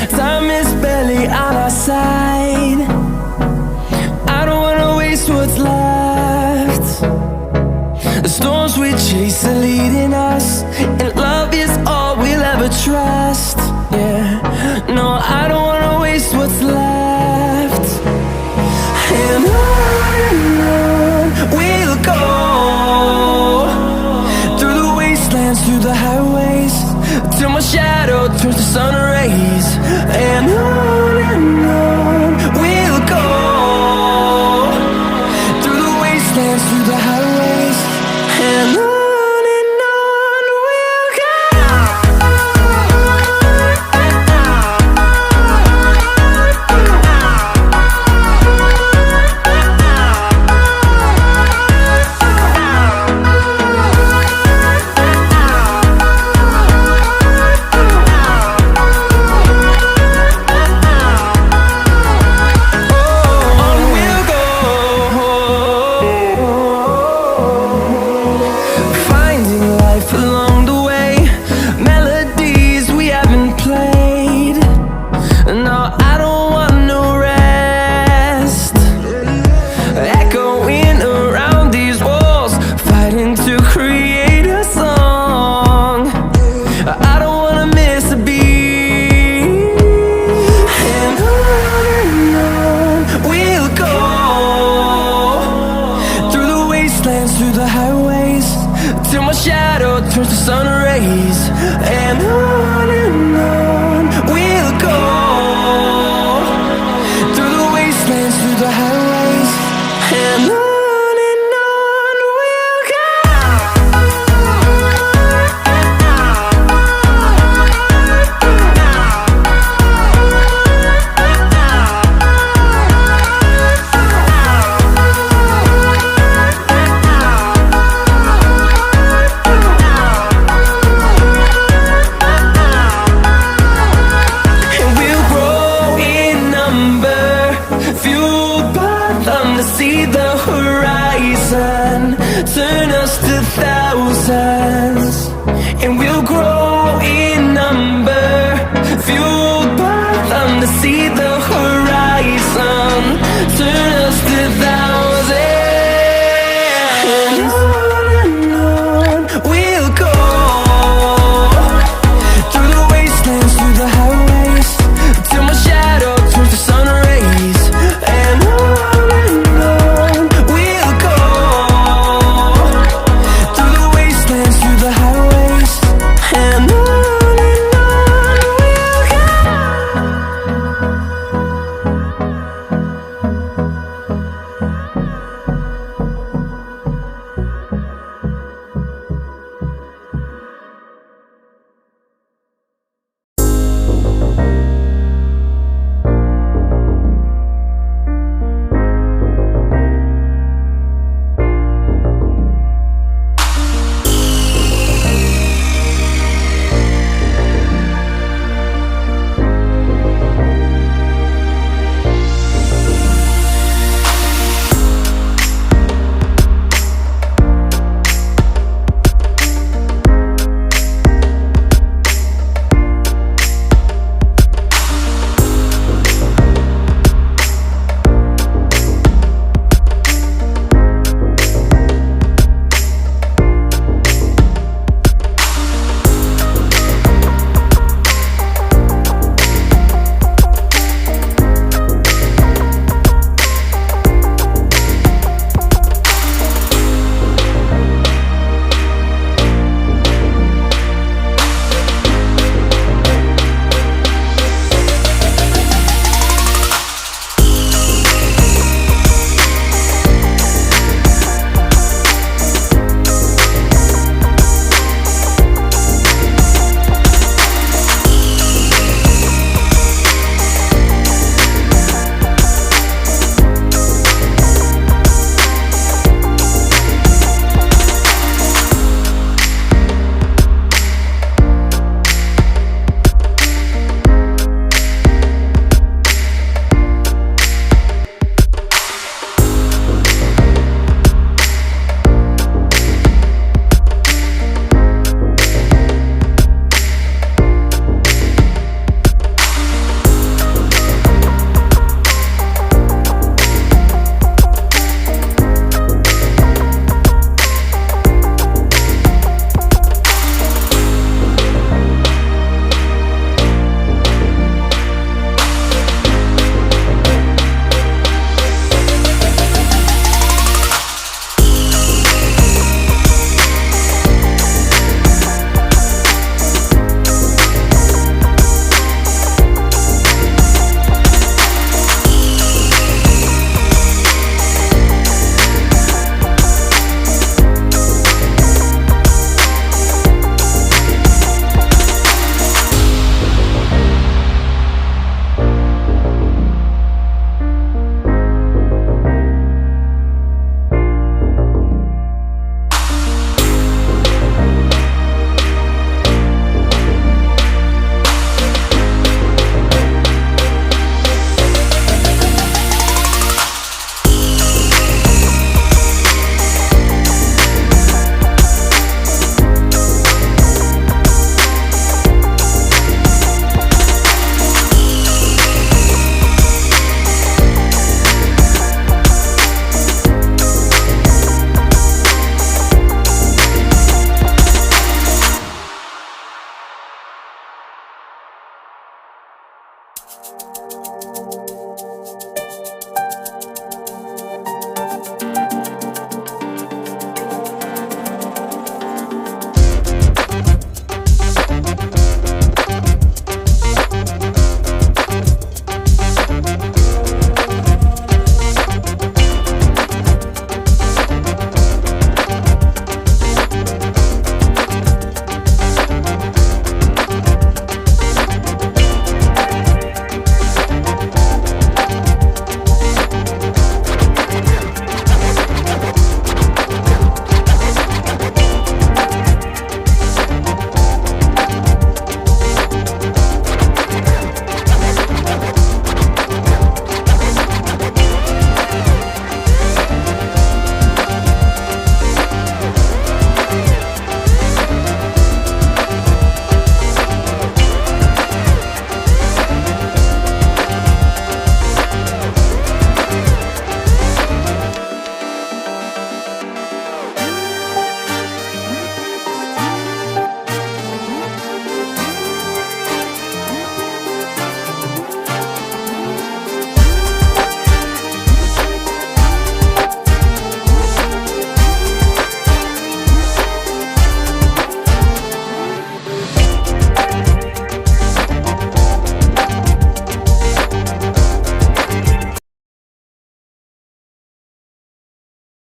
Time is barely on our side. I don't wanna waste what's left. The storms we chase are leading us, and love is all we'll ever trust. Yeah, no, I don't wanna waste what's left. And on we'll go, through the wastelands, through the highways, till my shadow turns to sun rays. And on we'll go, through the wastelands, through the highways, and on we'll go. Through the highways, till my shadow turns to sun rays. And on we'll go, through the wastelands, through the highways, and on. To see the horizon turn us to thousands, and we'll grow in number, fueled by them to see the